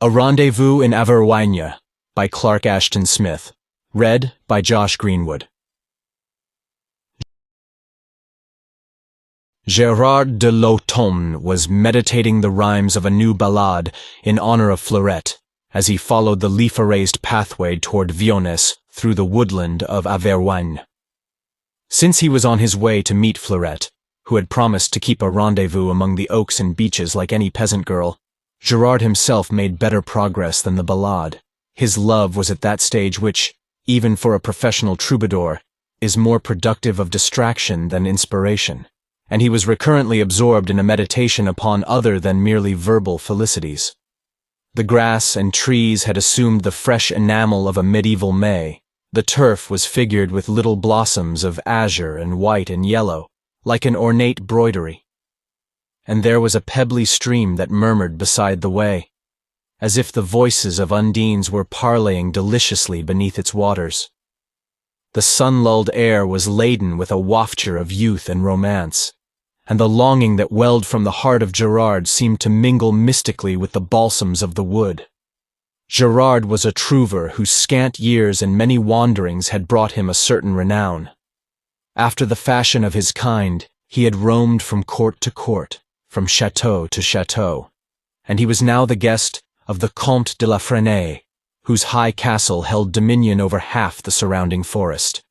A Rendezvous in Averoigne by Clark Ashton Smith. Read by Josh Greenwood. Gérard de l'Automne was meditating the rhymes of a new ballade in honor of Fleurette as he followed the leaf-erased pathway toward Vionnès through the woodland of Averoigne. Since he was on his way to meet Fleurette, who had promised to keep a rendezvous among the oaks and beeches like any peasant girl, Gérard himself made better progress than the ballade. His love was at that stage which, even for a professional troubadour, is more productive of distraction than inspiration, and he was recurrently absorbed in a meditation upon other than merely verbal felicities. The grass and trees had assumed the fresh enamel of a medieval May. The turf was figured with little blossoms of azure and white and yellow, like an ornate broidery. And there was a pebbly stream that murmured beside the way, as if the voices of undines were parleying deliciously beneath its waters. The sun-lulled air was laden with a wafture of youth and romance, and the longing that welled from the heart of Gérard seemed to mingle mystically with the balsams of the wood. Gérard was a trouver whose scant years and many wanderings had brought him a certain renown. After the fashion of his kind, he had roamed from court to court, from chateau to chateau, and he was now the guest of the Comte de la Fresnaye, whose high castle held dominion over half the surrounding forest.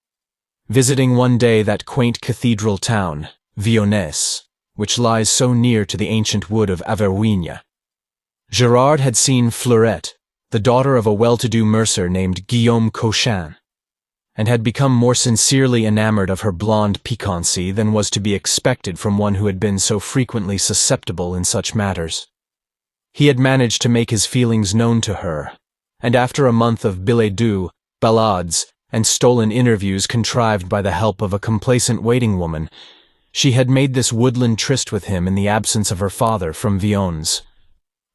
Visiting one day that quaint cathedral town, Vionnès, which lies so near to the ancient wood of Averoigne, Gérard had seen Fleurette, the daughter of a well-to-do mercer named Guillaume Cochin, and had become more sincerely enamored of her blonde piquancy than was to be expected from one who had been so frequently susceptible in such matters. He had managed to make his feelings known to her, and after a month of billets doux, ballades, and stolen interviews contrived by the help of a complacent waiting woman, she had made this woodland tryst with him in the absence of her father from Vionnès.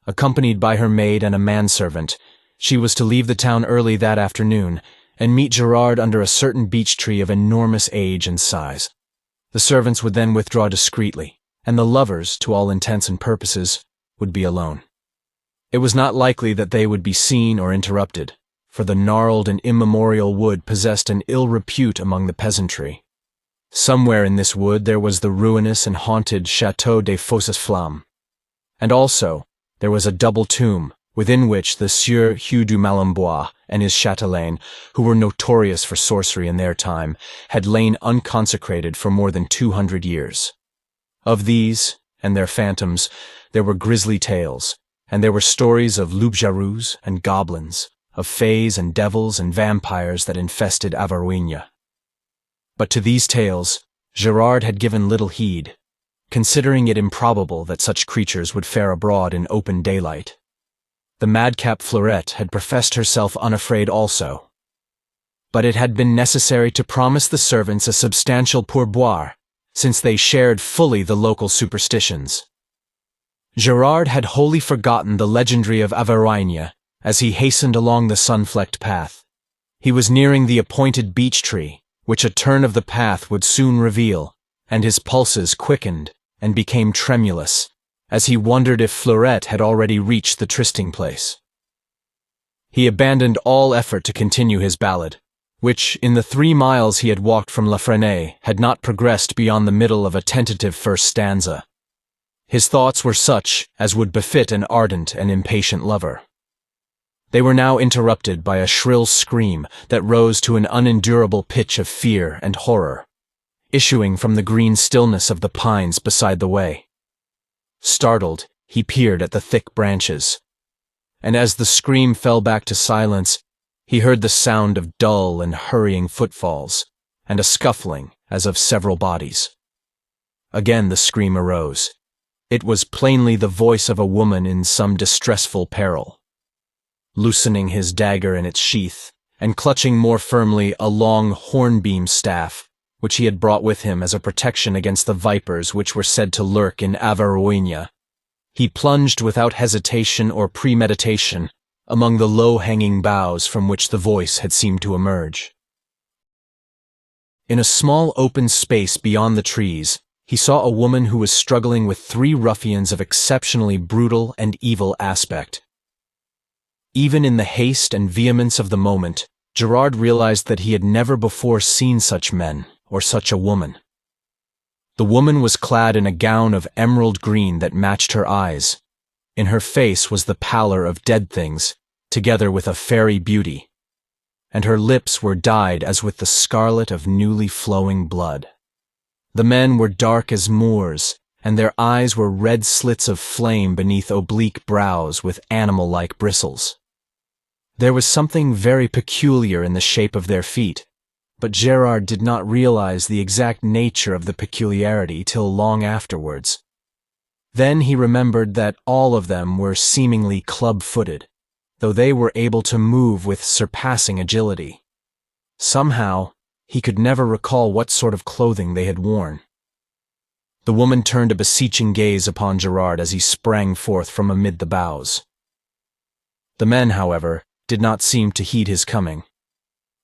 Accompanied by her maid and a manservant, she was to leave the town early that afternoon, and meet Gérard under a certain beech tree of enormous age and size. The servants would then withdraw discreetly, and the lovers, to all intents and purposes, would be alone. It was not likely that they would be seen or interrupted, for the gnarled and immemorial wood possessed an ill repute among the peasantry. Somewhere in this wood there was the ruinous and haunted Château des Fausses Flammes, and also there was a double tomb, within which the Sieur Hugh du Malembois and his chatelaine, who were notorious for sorcery in their time, had lain unconsecrated for more than 200 years. Of these, and their phantoms, there were grisly tales, and there were stories of loups-garous and goblins, of fays and devils and vampires that infested Averoigne. But to these tales, Gérard had given little heed, considering it improbable that such creatures would fare abroad in open daylight. The madcap Fleurette had professed herself unafraid also, but it had been necessary to promise the servants a substantial pourboire, since they shared fully the local superstitions. Gérard had wholly forgotten the legendary of Averoigne as he hastened along the sun-flecked path. He was nearing the appointed beech tree, which a turn of the path would soon reveal, and his pulses quickened and became tremulous, as he wondered if Fleurette had already reached the trysting place. He abandoned all effort to continue his ballad, which, in the 3 miles he had walked from La Fresnaye, had not progressed beyond the middle of a tentative first stanza. His thoughts were such as would befit an ardent and impatient lover. They were now interrupted by a shrill scream that rose to an unendurable pitch of fear and horror, issuing from the green stillness of the pines beside the way. Startled, he peered at the thick branches, and as the scream fell back to silence, he heard the sound of dull and hurrying footfalls, and a scuffling as of several bodies. Again the scream arose. It was plainly the voice of a woman in some distressful peril. Loosening his dagger in its sheath, and clutching more firmly a long hornbeam staff, which he had brought with him as a protection against the vipers which were said to lurk in Averoigne, he plunged without hesitation or premeditation among the low-hanging boughs from which the voice had seemed to emerge. In a small open space beyond the trees, he saw a woman who was struggling with 3 ruffians of exceptionally brutal and evil aspect. Even in the haste and vehemence of the moment, Gerard realized that he had never before seen such men, or such a woman. The woman was clad in a gown of emerald green that matched her eyes. In her face was the pallor of dead things, together with a fairy beauty, and her lips were dyed as with the scarlet of newly flowing blood. The men were dark as Moors, and their eyes were red slits of flame beneath oblique brows with animal-like bristles. There was something very peculiar in the shape of their feet, but Gerard did not realize the exact nature of the peculiarity till long afterwards. Then he remembered that all of them were seemingly club-footed, though they were able to move with surpassing agility. Somehow, he could never recall what sort of clothing they had worn. The woman turned a beseeching gaze upon Gerard as he sprang forth from amid the boughs. The men, however, did not seem to heed his coming,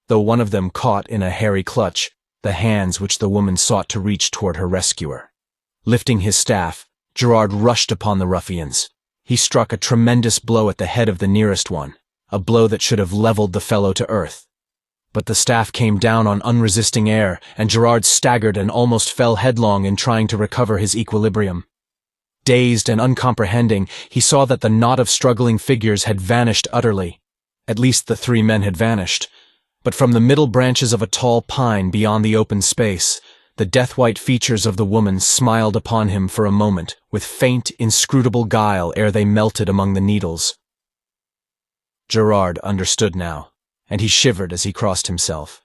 though one of them caught in a hairy clutch the hands which the woman sought to reach toward her rescuer. Lifting his staff, Gerard rushed upon the ruffians. He struck a tremendous blow at the head of the nearest one, a blow that should have leveled the fellow to earth. But the staff came down on unresisting air, and Gerard staggered and almost fell headlong in trying to recover his equilibrium. Dazed and uncomprehending, he saw that the knot of struggling figures had vanished utterly. At least the three men had vanished. But from the middle branches of a tall pine beyond the open space, the death-white features of the woman smiled upon him for a moment, with faint, inscrutable guile ere they melted among the needles. Gerard understood now, and he shivered as he crossed himself.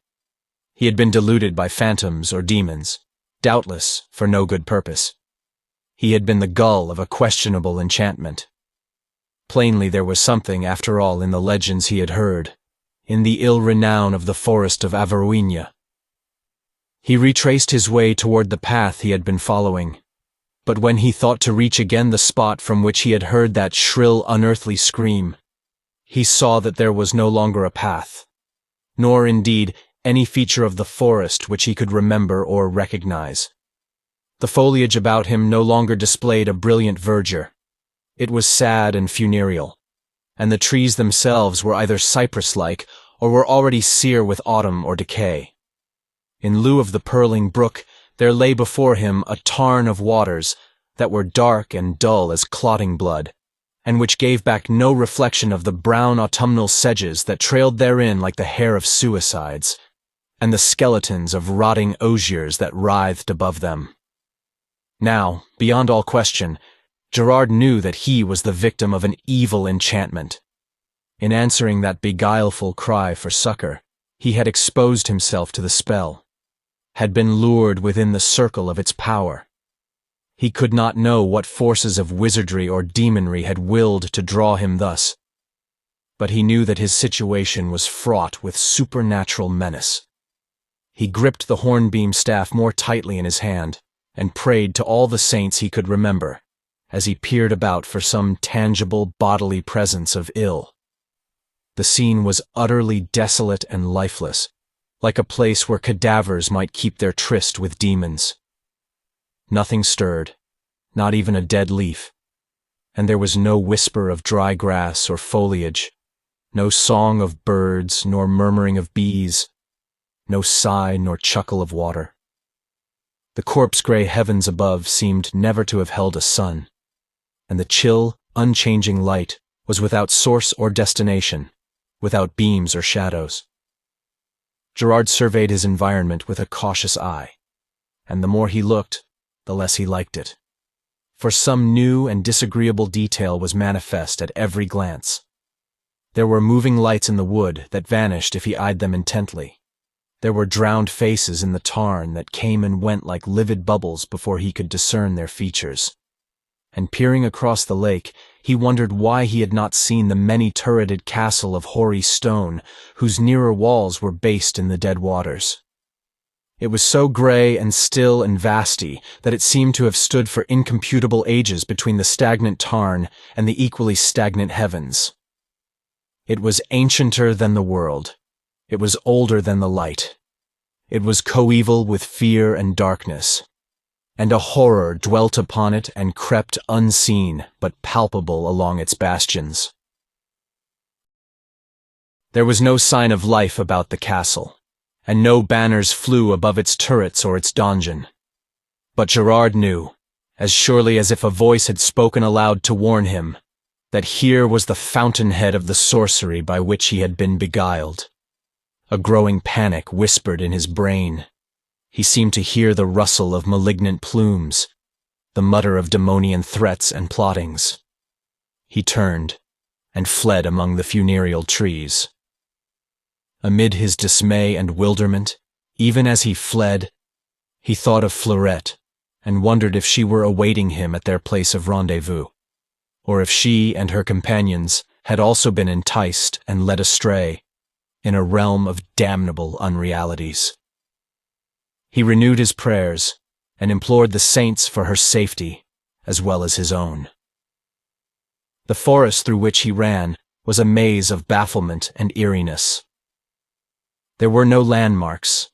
He had been deluded by phantoms or demons, doubtless for no good purpose. He had been the gull of a questionable enchantment. Plainly there was something, after all, in the legends he had heard, in the ill renown of the forest of Averoigne. He retraced his way toward the path he had been following, but when he thought to reach again the spot from which he had heard that shrill, unearthly scream, he saw that there was no longer a path, nor, indeed, any feature of the forest which he could remember or recognize. The foliage about him no longer displayed a brilliant verdure. It was sad and funereal, and the trees themselves were either cypress-like or were already sere with autumn or decay. In lieu of the purling brook, there lay before him a tarn of waters that were dark and dull as clotting blood, and which gave back no reflection of the brown autumnal sedges that trailed therein like the hair of suicides, and the skeletons of rotting osiers that writhed above them. Now, beyond all question, Gerard knew that he was the victim of an evil enchantment. In answering that beguileful cry for succor, he had exposed himself to the spell, had been lured within the circle of its power. He could not know what forces of wizardry or demonry had willed to draw him thus, but he knew that his situation was fraught with supernatural menace. He gripped the hornbeam staff more tightly in his hand, and prayed to all the saints he could remember, as he peered about for some tangible bodily presence of ill. The scene was utterly desolate and lifeless, like a place where cadavers might keep their tryst with demons. Nothing stirred, not even a dead leaf, and there was no whisper of dry grass or foliage, no song of birds nor murmuring of bees, no sigh nor chuckle of water. The corpse-gray heavens above seemed never to have held a sun, and the chill, unchanging light was without source or destination, without beams or shadows. Gerard surveyed his environment with a cautious eye, and the more he looked, the less he liked it. For some new and disagreeable detail was manifest at every glance. There were moving lights in the wood that vanished if he eyed them intently. There were drowned faces in the tarn that came and went like livid bubbles before he could discern their features. And peering across the lake, he wondered why he had not seen the many-turreted castle of hoary stone, whose nearer walls were based in the dead waters. It was so gray and still and vasty that it seemed to have stood for incomputable ages between the stagnant tarn and the equally stagnant heavens. It was ancienter than the world. It was older than the light. It was coeval with fear and darkness, and a horror dwelt upon it and crept unseen but palpable along its bastions. There was no sign of life about the castle, and no banners flew above its turrets or its donjon. But Gerard knew, as surely as if a voice had spoken aloud to warn him, that here was the fountainhead of the sorcery by which he had been beguiled. A growing panic whispered in his brain. He seemed to hear the rustle of malignant plumes, the mutter of demonian threats and plottings. He turned and fled among the funereal trees. Amid his dismay and bewilderment, even as he fled, he thought of Fleurette and wondered if she were awaiting him at their place of rendezvous, or if she and her companions had also been enticed and led astray in a realm of damnable unrealities. He renewed his prayers and implored the saints for her safety as well as his own. The forest through which he ran was a maze of bafflement and eeriness. There were no landmarks.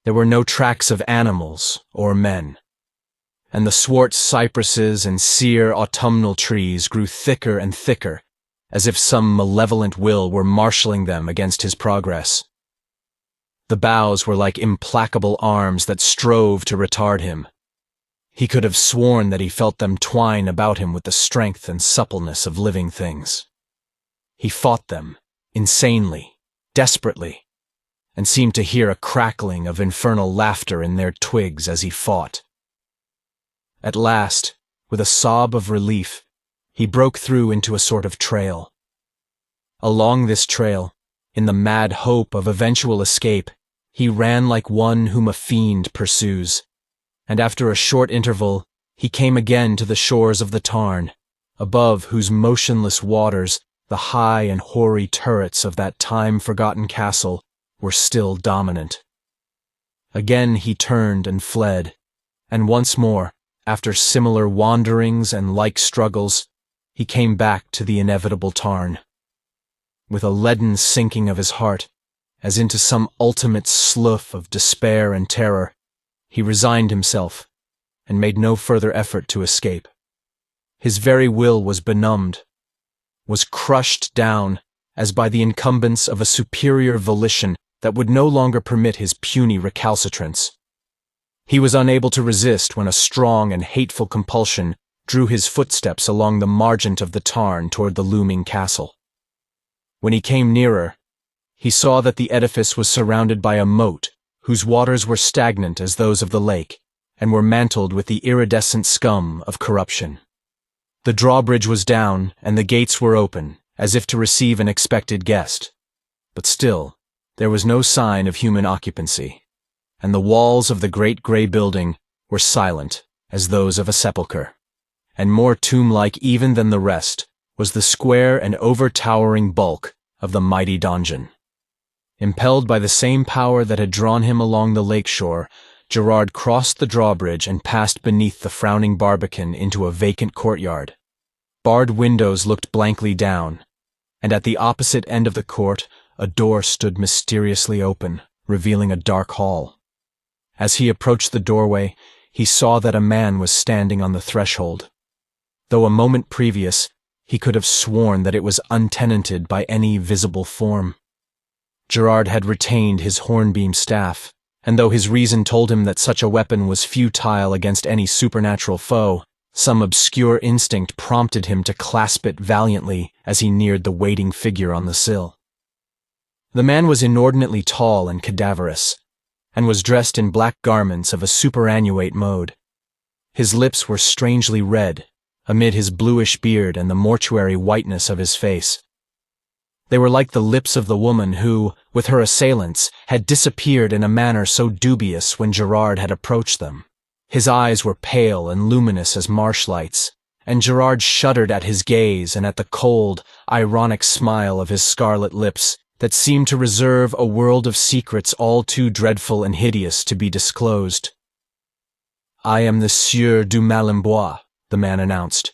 There were no tracks of animals or men. And the swart cypresses and sere autumnal trees grew thicker and thicker, as if some malevolent will were marshalling them against his progress. The boughs were like implacable arms that strove to retard him. He could have sworn that he felt them twine about him with the strength and suppleness of living things. He fought them, insanely, desperately, and seemed to hear a crackling of infernal laughter in their twigs as he fought. At last, with a sob of relief, he broke through into a sort of trail. Along this trail, in the mad hope of eventual escape, he ran like one whom a fiend pursues, and after a short interval, he came again to the shores of the Tarn, above whose motionless waters the high and hoary turrets of that time-forgotten castle were still dominant. Again he turned and fled, and once more, after similar wanderings and like struggles, he came back to the inevitable Tarn. With a leaden sinking of his heart, as into some ultimate slough of despair and terror, he resigned himself, and made no further effort to escape. His very will was benumbed, was crushed down as by the incumbents of a superior volition that would no longer permit his puny recalcitrance. He was unable to resist when a strong and hateful compulsion drew his footsteps along the margent of the Tarn toward the looming castle. When he came nearer, he saw that the edifice was surrounded by a moat whose waters were stagnant as those of the lake, and were mantled with the iridescent scum of corruption. The drawbridge was down, and the gates were open, as if to receive an expected guest. But still, there was no sign of human occupancy, and the walls of the great gray building were silent as those of a sepulchre, and more tomb-like even than the rest was the square and over-towering bulk of the mighty donjon. Impelled by the same power that had drawn him along the lake shore, Gerard crossed the drawbridge and passed beneath the frowning barbican into a vacant courtyard. Barred windows looked blankly down, and at the opposite end of the court a door stood mysteriously open, revealing a dark hall. As he approached the doorway, he saw that a man was standing on the threshold. Though a moment previous, he could have sworn that it was untenanted by any visible form. Gerard had retained his hornbeam staff, and though his reason told him that such a weapon was futile against any supernatural foe, some obscure instinct prompted him to clasp it valiantly as he neared the waiting figure on the sill. The man was inordinately tall and cadaverous, and was dressed in black garments of a superannuate mode. His lips were strangely red, amid his bluish beard and the mortuary whiteness of his face. They were like the lips of the woman who, with her assailants, had disappeared in a manner so dubious when Gerard had approached them. His eyes were pale and luminous as marsh lights, and Gerard shuddered at his gaze and at the cold, ironic smile of his scarlet lips that seemed to reserve a world of secrets all too dreadful and hideous to be disclosed. "I am the Sieur du Malembois," the man announced.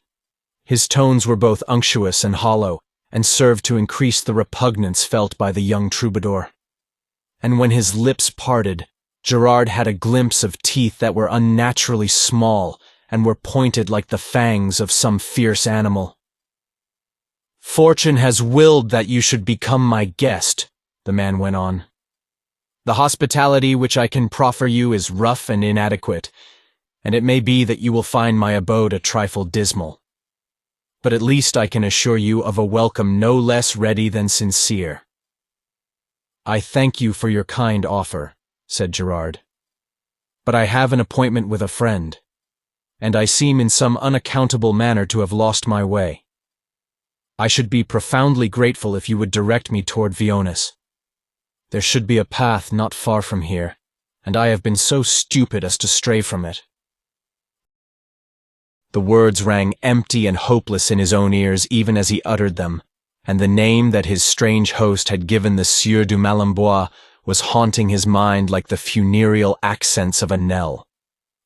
His tones were both unctuous and hollow, and served to increase the repugnance felt by the young troubadour. And when his lips parted, Gerard had a glimpse of teeth that were unnaturally small and were pointed like the fangs of some fierce animal. "Fortune has willed that you should become my guest," the man went on. "The hospitality which I can proffer you is rough and inadequate, and it may be that you will find my abode a trifle dismal. But at least I can assure you of a welcome no less ready than sincere." "I thank you for your kind offer," said Gerard. "But I have an appointment with a friend, and I seem in some unaccountable manner to have lost my way. I should be profoundly grateful if you would direct me toward Viones. There should be a path not far from here, and I have been so stupid as to stray from it." The words rang empty and hopeless in his own ears even as he uttered them, and the name that his strange host had given the Sieur du Malembois was haunting his mind like the funereal accents of a knell,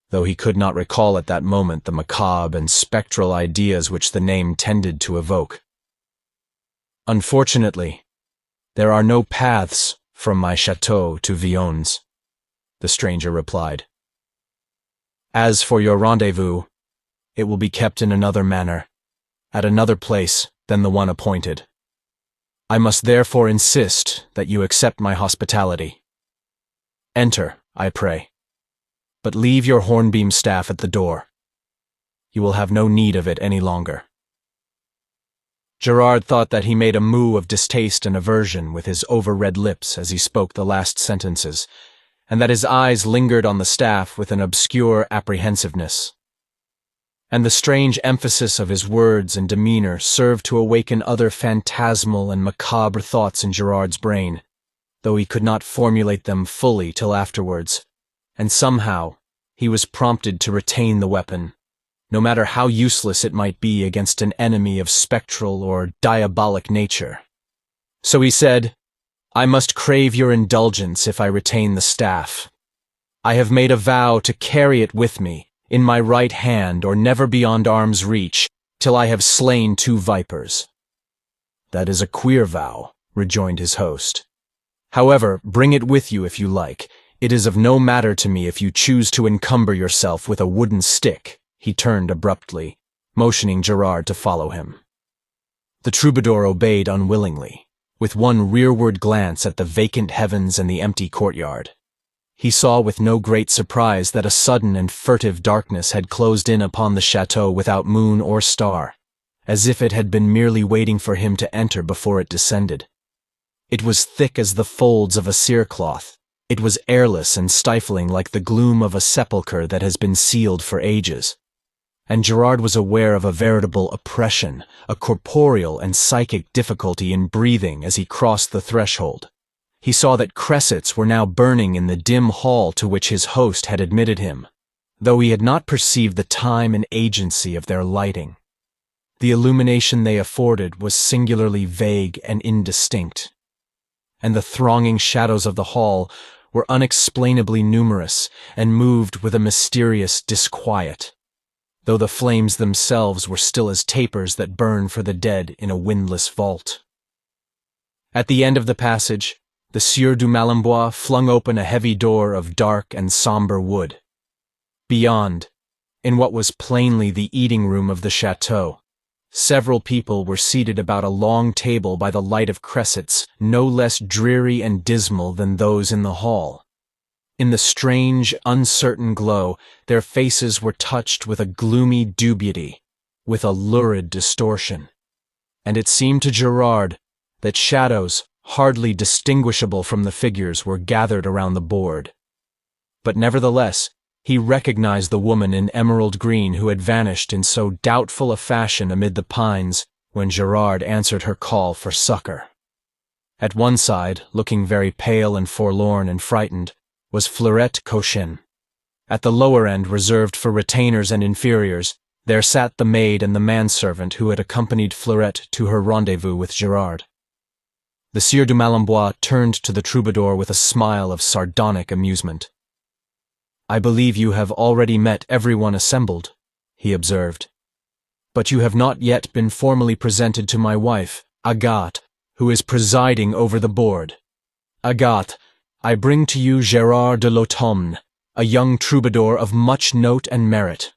though he could not recall at that moment the macabre and spectral ideas which the name tended to evoke. "Unfortunately, there are no paths from my chateau to Viones," the stranger replied. "As for your rendezvous, it will be kept in another manner, at another place than the one appointed. I must therefore insist that you accept my hospitality. Enter, I pray, but leave your hornbeam staff at the door. You will have no need of it any longer." Gerard thought that he made a moue of distaste and aversion with his over-red lips as he spoke the last sentences, and that his eyes lingered on the staff with an obscure apprehensiveness. And the strange emphasis of his words and demeanor served to awaken other phantasmal and macabre thoughts in Gerard's brain, though he could not formulate them fully till afterwards, and somehow he was prompted to retain the weapon, no matter how useless it might be against an enemy of spectral or diabolic nature. So he said, "I must crave your indulgence if I retain the staff. I have made a vow to carry it with me, in my right hand or never beyond arm's reach, till I have slain 2 vipers." "That is a queer vow," rejoined his host. "However, bring it with you if you like. It is of no matter to me if you choose to encumber yourself with a wooden stick." He turned abruptly, motioning Gerard to follow him. The troubadour obeyed unwillingly, with one rearward glance at the vacant heavens and the empty courtyard. He saw with no great surprise that a sudden and furtive darkness had closed in upon the chateau without moon or star, as if it had been merely waiting for him to enter before it descended. It was thick as the folds of a cerecloth. It was airless and stifling like the gloom of a sepulchre that has been sealed for ages. And Gerard was aware of a veritable oppression, a corporeal and psychic difficulty in breathing as he crossed the threshold. He saw that cressets were now burning in the dim hall to which his host had admitted him, though he had not perceived the time and agency of their lighting. The illumination they afforded was singularly vague and indistinct, and the thronging shadows of the hall were unexplainably numerous and moved with a mysterious disquiet, though the flames themselves were still as tapers that burn for the dead in a windless vault. At the end of the passage, the Sieur du Malembois flung open a heavy door of dark and sombre wood. Beyond, in what was plainly the eating room of the chateau, several people were seated about a long table by the light of cressets no less dreary and dismal than those in the hall. In the strange, uncertain glow, their faces were touched with a gloomy dubiety, with a lurid distortion, and it seemed to Gerard that shadows, hardly distinguishable from the figures, were gathered around the board. But nevertheless, he recognized the woman in emerald green who had vanished in so doubtful a fashion amid the pines when Gerard answered her call for succor. At one side, looking very pale and forlorn and frightened, was Fleurette Cochin. At the lower end, reserved for retainers and inferiors, there sat the maid and the manservant who had accompanied Fleurette to her rendezvous with Gerard. The Sieur du Malembois turned to the troubadour with a smile of sardonic amusement. "I believe you have already met everyone assembled," he observed. "But you have not yet been formally presented to my wife, Agathe, who is presiding over the board. Agathe, I bring to you Gérard de l'Automne, a young troubadour of much note and merit."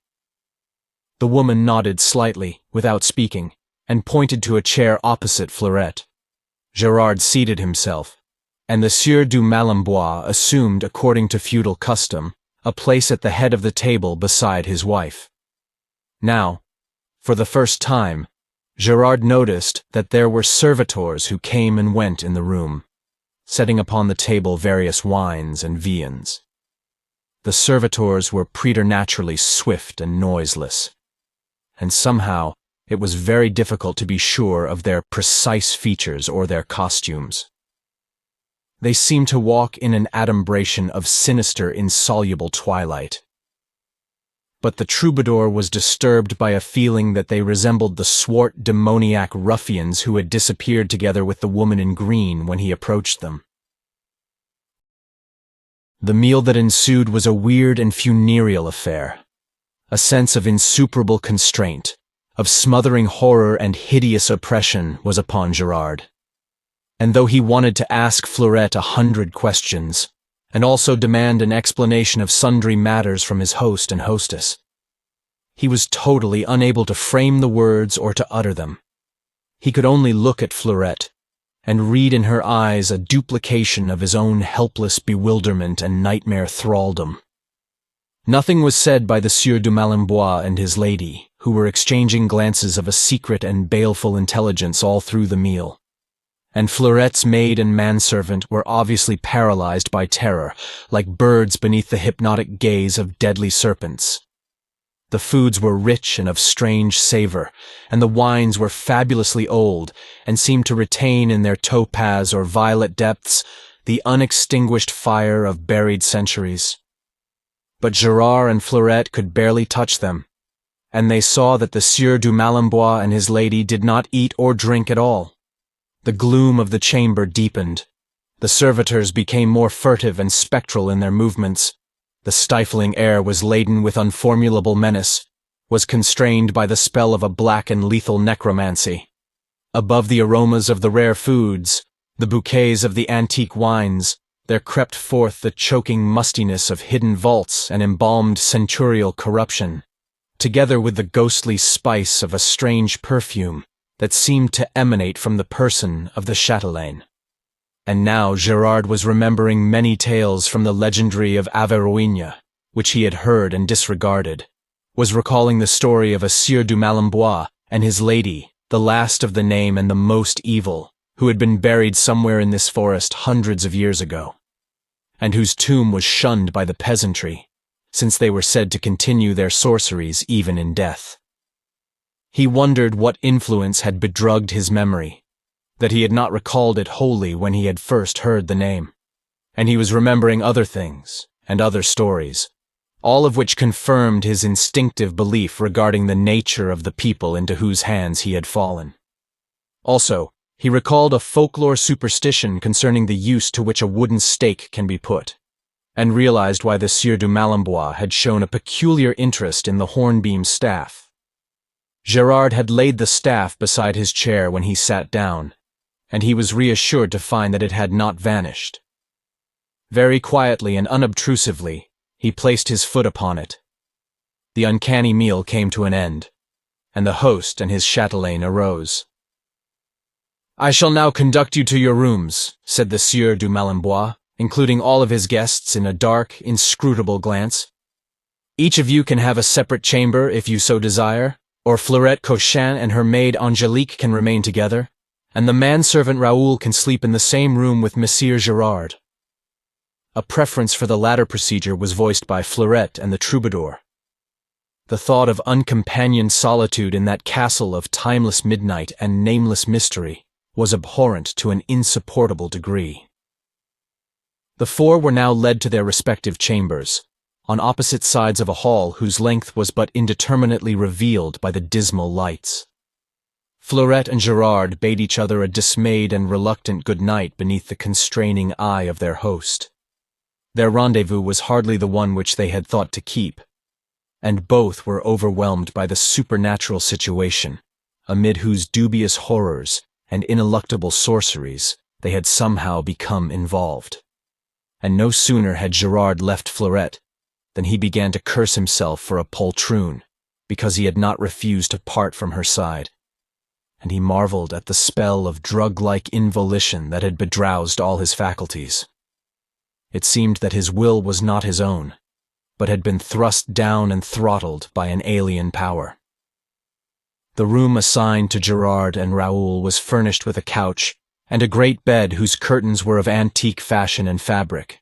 The woman nodded slightly, without speaking, and pointed to a chair opposite Fleurette. Gerard seated himself, and the Sieur du Malembois assumed, according to feudal custom, a place at the head of the table beside his wife. Now, for the first time, Gerard noticed that there were servitors who came and went in the room, setting upon the table various wines and viands. The servitors were preternaturally swift and noiseless, and somehow it was very difficult to be sure of their precise features or their costumes. They seemed to walk in an adumbration of sinister, insoluble twilight. But the troubadour was disturbed by a feeling that they resembled the swart, demoniac ruffians who had disappeared together with the woman in green when he approached them. The meal that ensued was a weird and funereal affair. A sense of insuperable constraint, of smothering horror and hideous oppression was upon Gerard. And though he wanted to ask Fleurette 100 questions, and also demand an explanation of sundry matters from his host and hostess, he was totally unable to frame the words or to utter them. He could only look at Fleurette, and read in her eyes a duplication of his own helpless bewilderment and nightmare thraldom. Nothing was said by the Sieur du Malembois and his lady, who were exchanging glances of a secret and baleful intelligence all through the meal. And Fleurette's maid and manservant were obviously paralyzed by terror, like birds beneath the hypnotic gaze of deadly serpents. The foods were rich and of strange savor, and the wines were fabulously old, and seemed to retain in their topaz or violet depths the unextinguished fire of buried centuries. But Gerard and Fleurette could barely touch them, and they saw that the Sieur du Malembois and his lady did not eat or drink at all. The gloom of the chamber deepened. The servitors became more furtive and spectral in their movements. The stifling air was laden with unformulable menace, was constrained by the spell of a black and lethal necromancy. Above the aromas of the rare foods, the bouquets of the antique wines, there crept forth the choking mustiness of hidden vaults and embalmed centurial corruption, together with the ghostly spice of a strange perfume that seemed to emanate from the person of the chatelaine. And now Gerard was remembering many tales from the legendary of Averoigne, which he had heard and disregarded, was recalling the story of a Sieur du Malembois and his lady, the last of the name and the most evil, who had been buried somewhere in this forest hundreds of years ago, and whose tomb was shunned by the peasantry, since they were said to continue their sorceries even in death. He wondered what influence had bedrugged his memory, that he had not recalled it wholly when he had first heard the name, and he was remembering other things and other stories, all of which confirmed his instinctive belief regarding the nature of the people into whose hands he had fallen. Also, he recalled a folklore superstition concerning the use to which a wooden stake can be put, and realized why the Sieur du Malembois had shown a peculiar interest in the hornbeam staff. Gerard had laid the staff beside his chair when he sat down, and he was reassured to find that it had not vanished. Very quietly and unobtrusively, he placed his foot upon it. The uncanny meal came to an end, and the host and his chatelaine arose. "I shall now conduct you to your rooms," said the Sieur du Malembois, including all of his guests in a dark, inscrutable glance. "Each of you can have a separate chamber if you so desire, or Fleurette Cochin and her maid Angelique can remain together, and the manservant Raoul can sleep in the same room with Monsieur Gerard." A preference for the latter procedure was voiced by Fleurette and the troubadour. The thought of uncompanioned solitude in that castle of timeless midnight and nameless mystery was abhorrent to an insupportable degree. The four were now led to their respective chambers, on opposite sides of a hall whose length was but indeterminately revealed by the dismal lights. Fleurette and Gerard bade each other a dismayed and reluctant good night beneath the constraining eye of their host. Their rendezvous was hardly the one which they had thought to keep, and both were overwhelmed by the supernatural situation, amid whose dubious horrors and ineluctable sorceries they had somehow become involved. And no sooner had Gerard left Fleurette than he began to curse himself for a poltroon, because he had not refused to part from her side, and he marveled at the spell of drug-like involition that had bedrowsed all his faculties. It seemed that his will was not his own, but had been thrust down and throttled by an alien power. The room assigned to Gerard and Raoul was furnished with a couch and a great bed whose curtains were of antique fashion and fabric.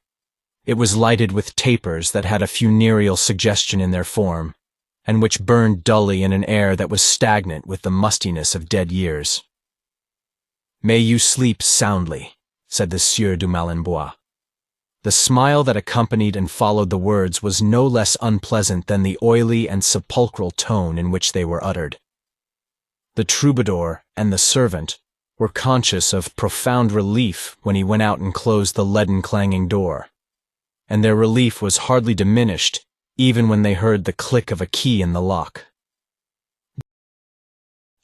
It was lighted with tapers that had a funereal suggestion in their form, and which burned dully in an air that was stagnant with the mustiness of dead years. "May you sleep soundly," said the Sieur du Malinbois. The smile that accompanied and followed the words was no less unpleasant than the oily and sepulchral tone in which they were uttered. The troubadour and the servant were conscious of profound relief when he went out and closed the leaden-clanging door, and their relief was hardly diminished even when they heard the click of a key in the lock.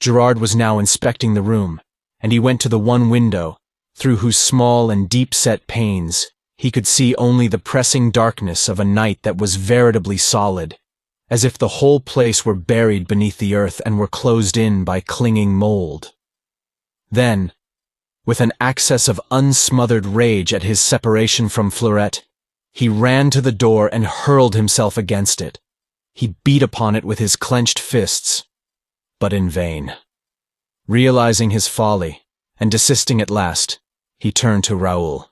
Gerard was now inspecting the room, and he went to the one window, through whose small and deep-set panes he could see only the pressing darkness of a night that was veritably solid, as if the whole place were buried beneath the earth and were closed in by clinging mold. Then, with an access of unsmothered rage at his separation from Fleurette, he ran to the door and hurled himself against it. He beat upon it with his clenched fists, but in vain. Realizing his folly, and desisting at last, he turned to Raoul.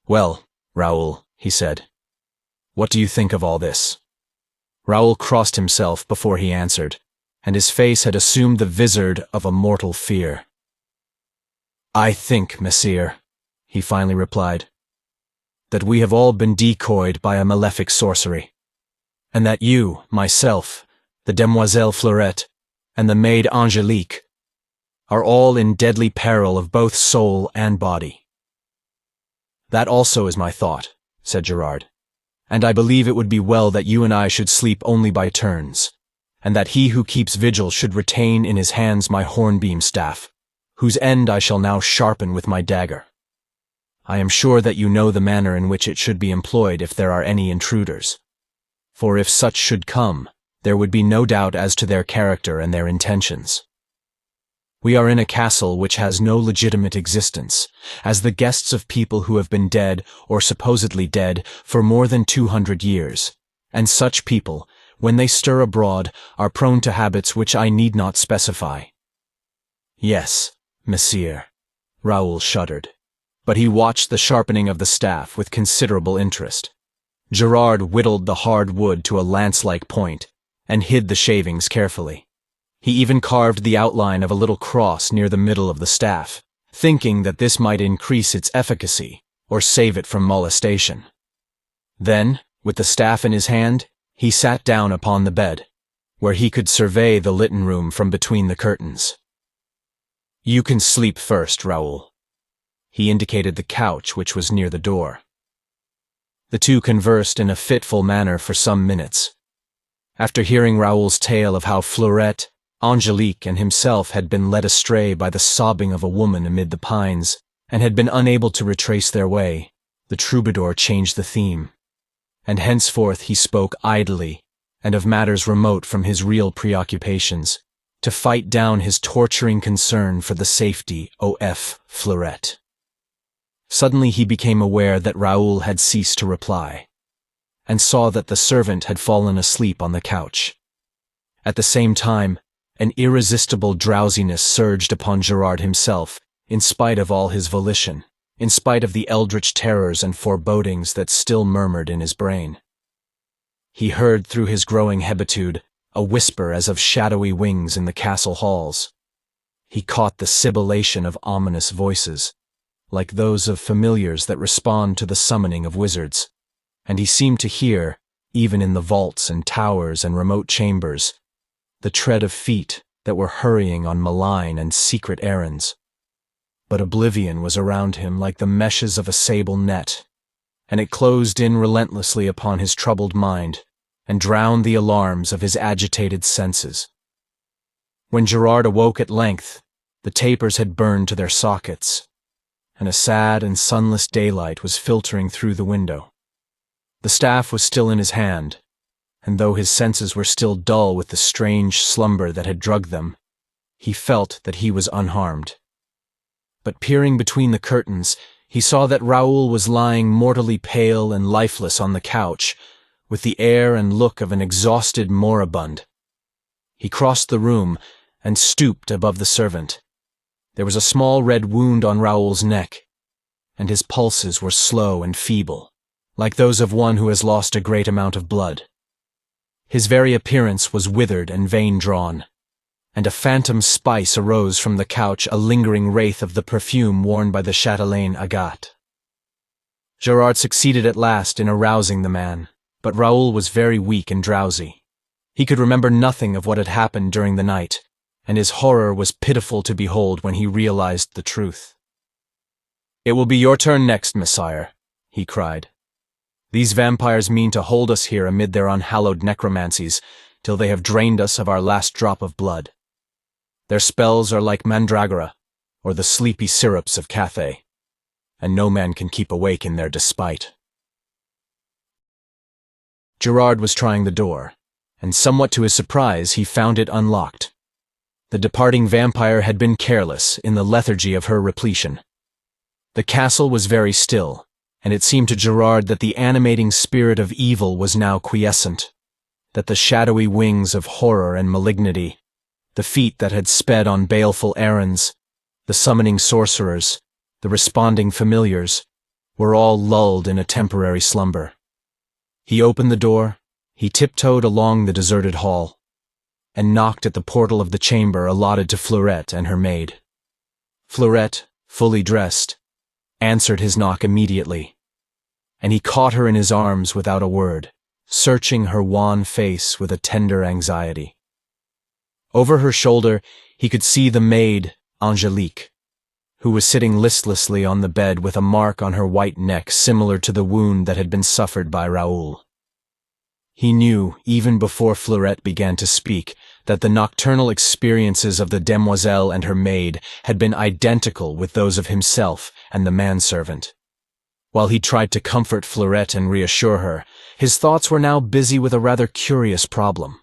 "Well, Raoul," he said, "what do you think of all this?" Raoul crossed himself before he answered, and his face had assumed the vizard of a mortal fear. "I think, messire," he finally replied, "that we have all been decoyed by a malefic sorcery, and that you, myself, the demoiselle Fleurette, and the maid Angelique are all in deadly peril of both soul and body." "That also is my thought," said Gerard, "and I believe it would be well that you and I should sleep only by turns, and that he who keeps vigil should retain in his hands my hornbeam staff, whose end I shall now sharpen with my dagger. I am sure that you know the manner in which it should be employed if there are any intruders, for if such should come, there would be no doubt as to their character and their intentions. We are in a castle which has no legitimate existence, as the guests of people who have been dead, or supposedly dead, for more than 200 years, and such people, when they stir abroad, are prone to habits which I need not specify." "Yes, messire," Raoul shuddered, but he watched the sharpening of the staff with considerable interest. Gerard whittled the hard wood to a lance-like point, and hid the shavings carefully. He even carved the outline of a little cross near the middle of the staff, thinking that this might increase its efficacy, or save it from molestation. Then, with the staff in his hand, he sat down upon the bed, where he could survey the litten room from between the curtains. "You can sleep first, Raoul." He indicated the couch which was near the door. The two conversed in a fitful manner for some minutes. After hearing Raoul's tale of how Fleurette, Angelique, and himself had been led astray by the sobbing of a woman amid the pines, and had been unable to retrace their way, the troubadour changed the theme, and henceforth he spoke idly and of matters remote from his real preoccupations, to fight down his torturing concern for the safety of Fleurette. Suddenly he became aware that Raoul had ceased to reply, and saw that the servant had fallen asleep on the couch. At the same time, an irresistible drowsiness surged upon Gerard himself, in spite of all his volition, in spite of the eldritch terrors and forebodings that still murmured in his brain. He heard through his growing hebetude a whisper as of shadowy wings in the castle halls. He caught the sibilation of ominous voices, like those of familiars that respond to the summoning of wizards, and he seemed to hear, even in the vaults and towers and remote chambers, the tread of feet that were hurrying on malign and secret errands. But oblivion was around him like the meshes of a sable net, and it closed in relentlessly upon his troubled mind and drowned the alarms of his agitated senses. When Gerard awoke at length, the tapers had burned to their sockets, and a sad and sunless daylight was filtering through the window. The staff was still in his hand, and though his senses were still dull with the strange slumber that had drugged them, He felt that he was unharmed. But peering between the curtains, he saw that Raoul was lying mortally pale and lifeless on the couch, with the air and look of an exhausted moribund. He crossed the room and stooped above the servant. There was a small red wound on Raoul's neck, and his pulses were slow and feeble, like those of one who has lost a great amount of blood. His very appearance was withered and vein-drawn, and a phantom spice arose from the couch, a lingering wraith of the perfume worn by the chatelaine Agathe. Gerard succeeded at last in arousing the man, but Raoul was very weak and drowsy. He could remember nothing of what had happened during the night, and his horror was pitiful to behold when he realized the truth. "It will be your turn next, Messire," he cried. "These vampires mean to hold us here amid their unhallowed necromancies till they have drained us of our last drop of blood. Their spells are like mandragora, or the sleepy syrups of Cathay, and no man can keep awake in their despite." Gerard was trying the door, and somewhat to his surprise he found it unlocked. The departing vampire had been careless in the lethargy of her repletion. The castle was very still, and it seemed to Gerard that the animating spirit of evil was now quiescent, that the shadowy wings of horror and malignity, the feet that had sped on baleful errands, the summoning sorcerers, the responding familiars, were all lulled in a temporary slumber. He opened the door, he tiptoed along the deserted hall, and knocked at the portal of the chamber allotted to Fleurette and her maid. Fleurette, fully dressed, answered his knock immediately, and he caught her in his arms without a word, searching her wan face with a tender anxiety. Over her shoulder he could see the maid, Angelique, who was sitting listlessly on the bed with a mark on her white neck similar to the wound that had been suffered by Raoul. He knew, even before Fleurette began to speak, that the nocturnal experiences of the demoiselle and her maid had been identical with those of himself and the manservant. While he tried to comfort Fleurette and reassure her, his thoughts were now busy with a rather curious problem.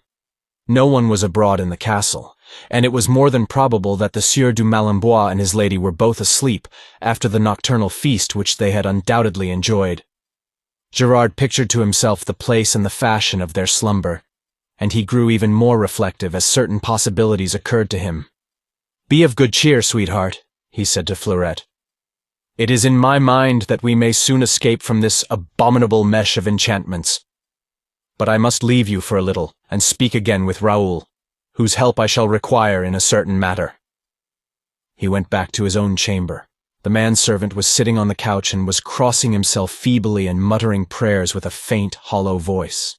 No one was abroad in the castle, and it was more than probable that the Sieur du Malembois and his lady were both asleep after the nocturnal feast which they had undoubtedly enjoyed. Gerard pictured to himself the place and the fashion of their slumber, and he grew even more reflective as certain possibilities occurred to him. "Be of good cheer, sweetheart," he said to Fleurette. "It is in my mind that we may soon escape from this abominable mesh of enchantments. But I must leave you for a little and speak again with Raoul, whose help I shall require in a certain matter." He went back to his own chamber. The manservant was sitting on the couch and was crossing himself feebly and muttering prayers with a faint, hollow voice.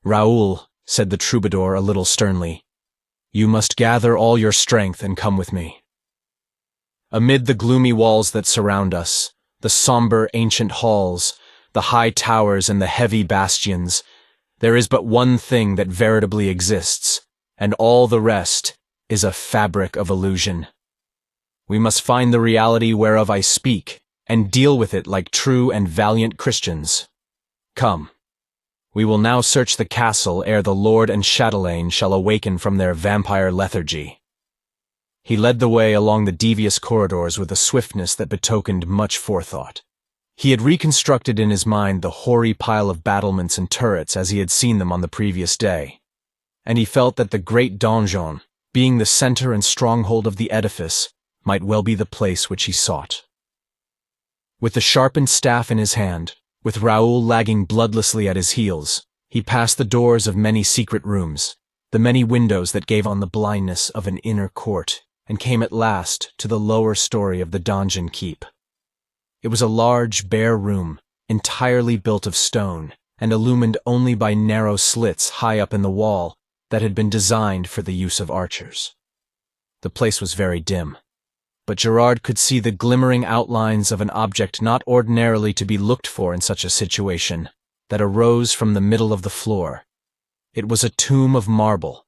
"Raoul," said the troubadour a little sternly, "you must gather all your strength and come with me. Amid the gloomy walls that surround us, the somber ancient halls, the high towers and the heavy bastions, there is but one thing that veritably exists, and all the rest is a fabric of illusion. We must find the reality whereof I speak, and deal with it like true and valiant Christians. Come, we will now search the castle ere the lord and chatelaine shall awaken from their vampire lethargy." He led the way along the devious corridors with a swiftness that betokened much forethought. He had reconstructed in his mind the hoary pile of battlements and turrets as he had seen them on the previous day, and he felt that the great donjon, being the center and stronghold of the edifice, might well be the place which he sought. With the sharpened staff in his hand, with Raoul lagging bloodlessly at his heels, he passed the doors of many secret rooms, the many windows that gave on the blindness of an inner court, and came at last to the lower story of the donjon keep. It was a large, bare room, entirely built of stone, and illumined only by narrow slits high up in the wall that had been designed for the use of archers. The place was very dim, but Gerard could see the glimmering outlines of an object not ordinarily to be looked for in such a situation, that arose from the middle of the floor. It was a tomb of marble,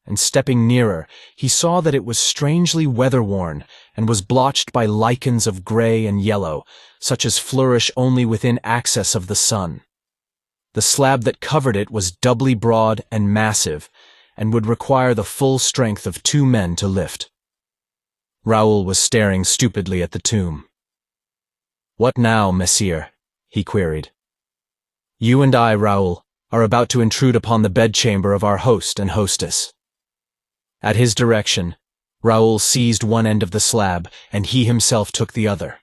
and stepping nearer, he saw that it was strangely weather-worn and was blotched by lichens of gray and yellow, such as flourish only within access of the sun. The slab that covered it was doubly broad and massive, and would require the full strength of 2 men to lift. Raoul was staring stupidly at the tomb. "What now, messire?" he queried. "You and I, Raoul, are about to intrude upon the bedchamber of our host and hostess." At his direction, Raoul seized one end of the slab, and he himself took the other.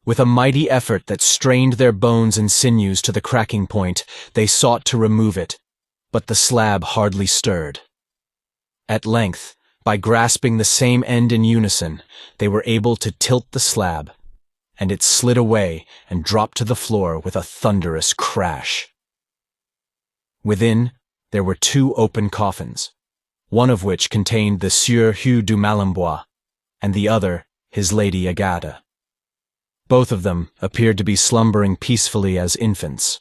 With a mighty effort that strained their bones and sinews to the cracking point, they sought to remove it, but the slab hardly stirred. At length, by grasping the same end in unison, they were able to tilt the slab, and it slid away and dropped to the floor with a thunderous crash. Within, there were 2 open coffins, one of which contained the Sieur Hugh du Malembois, and the other his Lady Agatha. Both of them appeared to be slumbering peacefully as infants.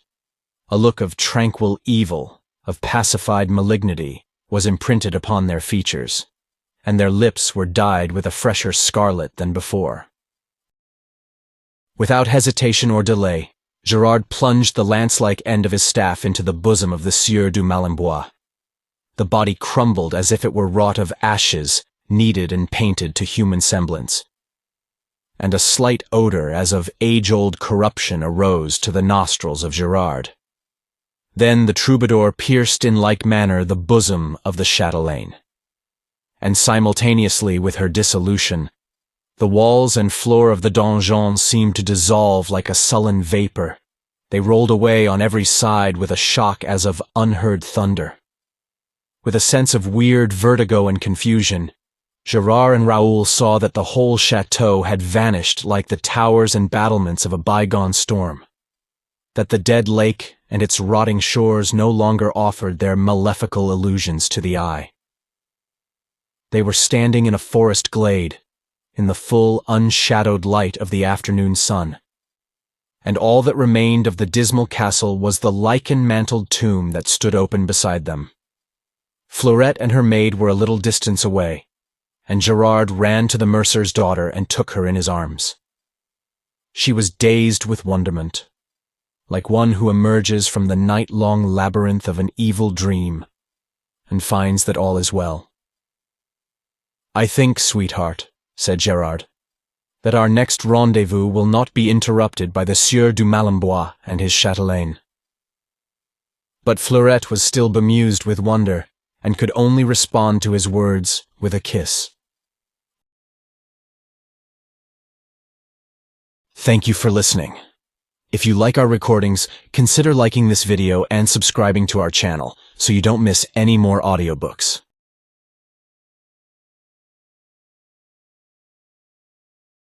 A look of tranquil evil, of pacified malignity, was imprinted upon their features, and their lips were dyed with a fresher scarlet than before. Without hesitation or delay, Gerard plunged the lance-like end of his staff into the bosom of the Sieur du Malembois. The body crumbled as if it were wrought of ashes, kneaded and painted to human semblance. And a slight odor as of age-old corruption arose to the nostrils of Gerard. Then the troubadour pierced in like manner the bosom of the chatelaine. And simultaneously with her dissolution, the walls and floor of the donjon seemed to dissolve like a sullen vapor. They rolled away on every side with a shock as of unheard thunder. With a sense of weird vertigo and confusion, Gerard and Raoul saw that the whole chateau had vanished like the towers and battlements of a bygone storm, that the dead lake and its rotting shores no longer offered their malefical illusions to the eye. They were standing in a forest glade, in the full, unshadowed light of the afternoon sun, and all that remained of the dismal castle was the lichen-mantled tomb that stood open beside them. Fleurette and her maid were a little distance away, and Gerard ran to the mercer's daughter and took her in his arms. She was dazed with wonderment, like one who emerges from the night-long labyrinth of an evil dream and finds that all is well. "I think, sweetheart," said Gerard, "that our next rendezvous will not be interrupted by the Sieur du Malembois and his chatelaine." But Fleurette was still bemused with wonder, and could only respond to his words with a kiss. Thank you for listening. If you like our recordings, consider liking this video and subscribing to our channel so you don't miss any more audiobooks.